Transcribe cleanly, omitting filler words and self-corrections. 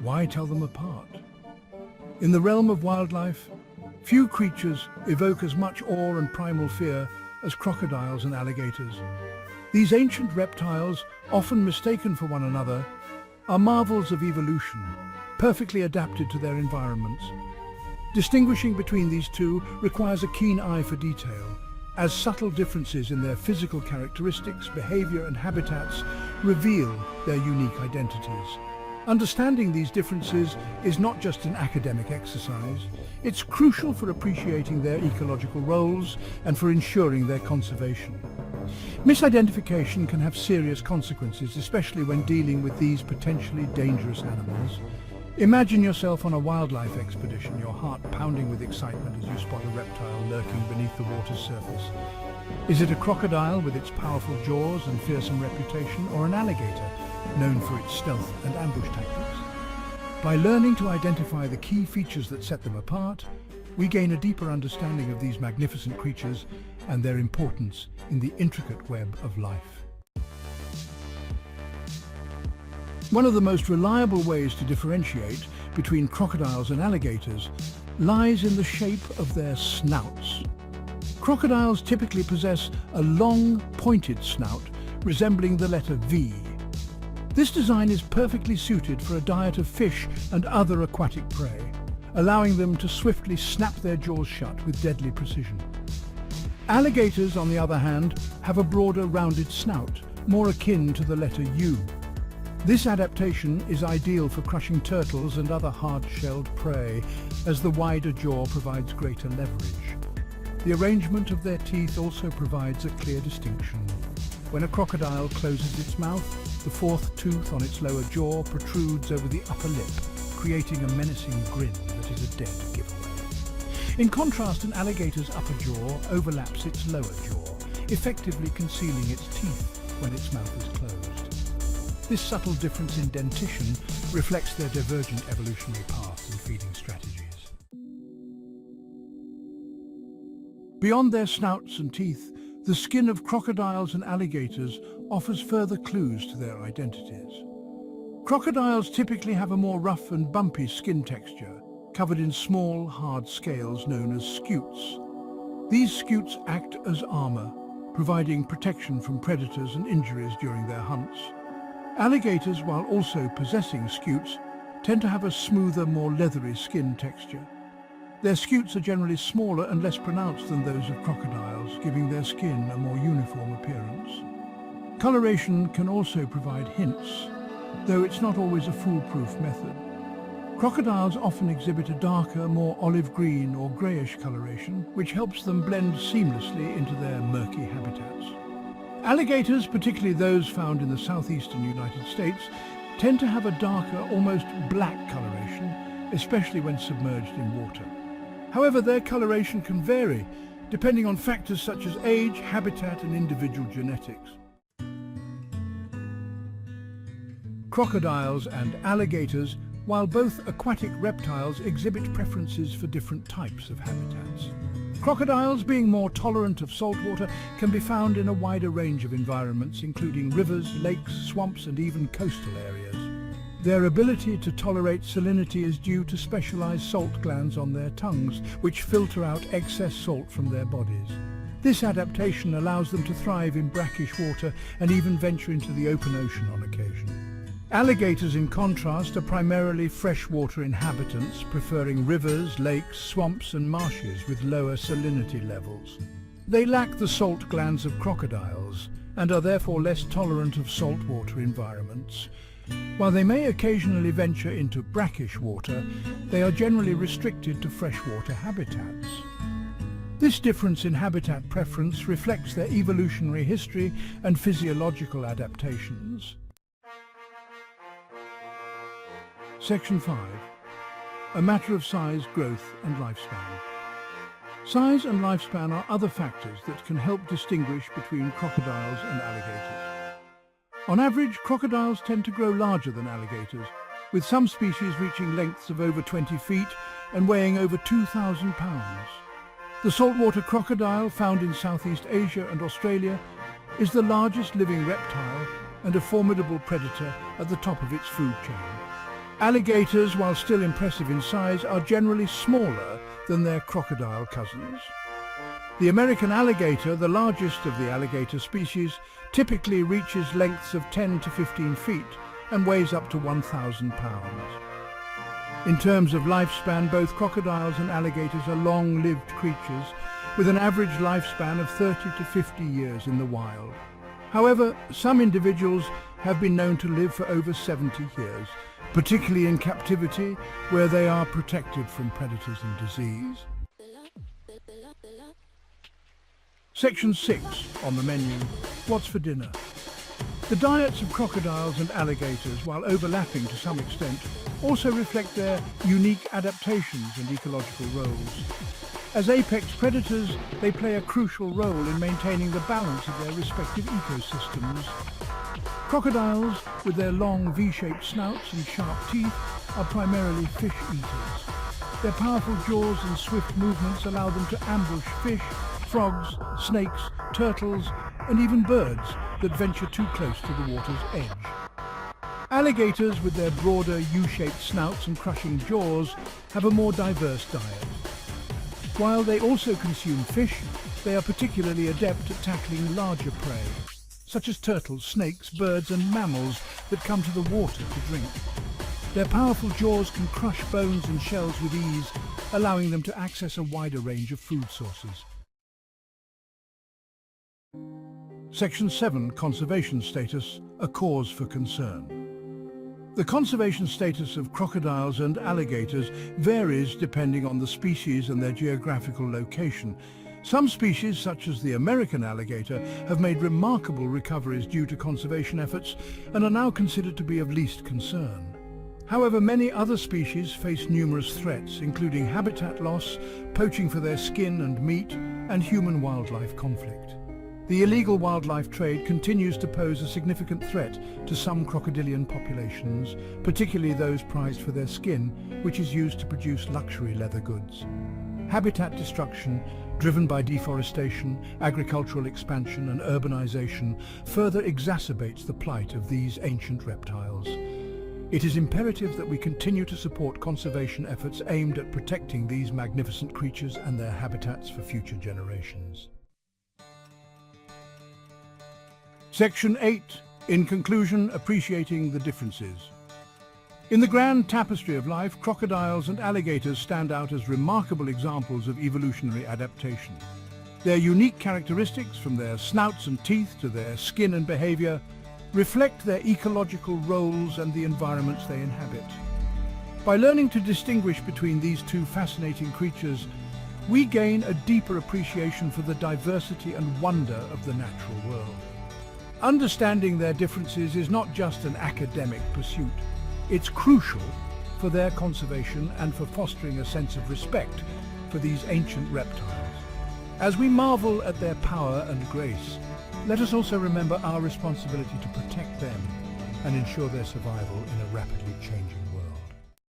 Why tell them apart? In the realm of wildlife, few creatures evoke as much awe and primal fear as crocodiles and alligators. These ancient reptiles, often mistaken for one another, are marvels of evolution, perfectly adapted to their environments. Distinguishing between these two requires a keen eye for detail, as subtle differences in their physical characteristics, behavior and habitats reveal their unique identities. Understanding these differences is not just an academic exercise, it's crucial for appreciating their ecological roles and for ensuring their conservation. Misidentification can have serious consequences, especially when dealing with these potentially dangerous animals. Imagine yourself on a wildlife expedition, your heart pounding with excitement as you spot a reptile lurking beneath the water's surface. Is it a crocodile with its powerful jaws and fearsome reputation, or an alligator known for its stealth and ambush tactics? By learning to identify the key features that set them apart, we gain a deeper understanding of these magnificent creatures and their importance in the intricate web of life. One of the most reliable ways to differentiate between crocodiles and alligators lies in the shape of their snouts. Crocodiles typically possess a long, pointed snout resembling the letter V. This design is perfectly suited for a diet of fish and other aquatic prey, allowing them to swiftly snap their jaws shut with deadly precision. Alligators, on the other hand, have a broader, rounded snout, more akin to the letter U. This adaptation is ideal for crushing turtles and other hard-shelled prey, as the wider jaw provides greater leverage. The arrangement of their teeth also provides a clear distinction. When a crocodile closes its mouth, the fourth tooth on its lower jaw protrudes over the upper lip, creating a menacing grin that is a dead giveaway. In contrast, an alligator's upper jaw overlaps its lower jaw, effectively concealing its teeth when its mouth is closed. This subtle difference in dentition reflects their divergent evolutionary paths and feeding strategies. Beyond their snouts and teeth, the skin of crocodiles and alligators offers further clues to their identities. Crocodiles typically have a more rough and bumpy skin texture, covered in small, hard scales known as scutes. These scutes act as armor, providing protection from predators and injuries during their hunts. Alligators, while also possessing scutes, tend to have a smoother, more leathery skin texture. Their scutes are generally smaller and less pronounced than those of crocodiles, giving their skin a more uniform appearance. Coloration can also provide hints, though it's not always a foolproof method. Crocodiles often exhibit a darker, more olive green or greyish coloration, which helps them blend seamlessly into their murky habitats. Alligators, particularly those found in the southeastern United States, tend to have a darker, almost black coloration, especially when submerged in water. However, their coloration can vary, depending on factors such as age, habitat, and individual genetics. Crocodiles and alligators, while both aquatic reptiles, exhibit preferences for different types of habitats. Crocodiles, being more tolerant of saltwater, can be found in a wider range of environments, including rivers, lakes, swamps, and even coastal areas. Their ability to tolerate salinity is due to specialized salt glands on their tongues, which filter out excess salt from their bodies. This adaptation allows them to thrive in brackish water and even venture into the open ocean on occasion. Alligators, in contrast, are primarily freshwater inhabitants, preferring rivers, lakes, swamps and marshes with lower salinity levels. They lack the salt glands of crocodiles and are therefore less tolerant of saltwater environments. While they may occasionally venture into brackish water, they are generally restricted to freshwater habitats. This difference in habitat preference reflects their evolutionary history and physiological adaptations. Section 5. A matter of size, growth and lifespan. Size and lifespan are other factors that can help distinguish between crocodiles and alligators. On average, crocodiles tend to grow larger than alligators, with some species reaching lengths of over 20 feet and weighing over 2,000 pounds. The saltwater crocodile, found in Southeast Asia and Australia, is the largest living reptile and a formidable predator at the top of its food chain. Alligators, while still impressive in size, are generally smaller than their crocodile cousins. The American alligator, the largest of the alligator species, typically reaches lengths of 10 to 15 feet and weighs up to 1,000 pounds. In terms of lifespan, both crocodiles and alligators are long-lived creatures with an average lifespan of 30 to 50 years in the wild. However, some individuals have been known to live for over 70 years, particularly in captivity where they are protected from predators and disease. Section 6 on the menu, what's for dinner? The diets of crocodiles and alligators, while overlapping to some extent, also reflect their unique adaptations and ecological roles. As apex predators, they play a crucial role in maintaining the balance of their respective ecosystems. Crocodiles, with their long V-shaped snouts and sharp teeth, are primarily fish eaters. Their powerful jaws and swift movements allow them to ambush fish, frogs, snakes, turtles, and even birds that venture too close to the water's edge. Alligators, with their broader U-shaped snouts and crushing jaws, have a more diverse diet. While they also consume fish, they are particularly adept at tackling larger prey, such as turtles, snakes, birds and mammals that come to the water to drink. Their powerful jaws can crush bones and shells with ease, allowing them to access a wider range of food sources. Section 7, Conservation Status, a cause for concern. The conservation status of crocodiles and alligators varies depending on the species and their geographical location. Some species, such as the American alligator, have made remarkable recoveries due to conservation efforts and are now considered to be of least concern. However, many other species face numerous threats, including habitat loss, poaching for their skin and meat, and human-wildlife conflict. The illegal wildlife trade continues to pose a significant threat to some crocodilian populations, particularly those prized for their skin, which is used to produce luxury leather goods. Habitat destruction, driven by deforestation, agricultural expansion and urbanization, further exacerbates the plight of these ancient reptiles. It is imperative that we continue to support conservation efforts aimed at protecting these magnificent creatures and their habitats for future generations. Section 8. In conclusion, appreciating the differences. In the grand tapestry of life, crocodiles and alligators stand out as remarkable examples of evolutionary adaptation. Their unique characteristics, from their snouts and teeth to their skin and behavior, reflect their ecological roles and the environments they inhabit. By learning to distinguish between these two fascinating creatures, we gain a deeper appreciation for the diversity and wonder of the natural world. Understanding their differences is not just an academic pursuit. It's crucial for their conservation and for fostering a sense of respect for these ancient reptiles. As we marvel at their power and grace, let us also remember our responsibility to protect them and ensure their survival in a rapidly changing world.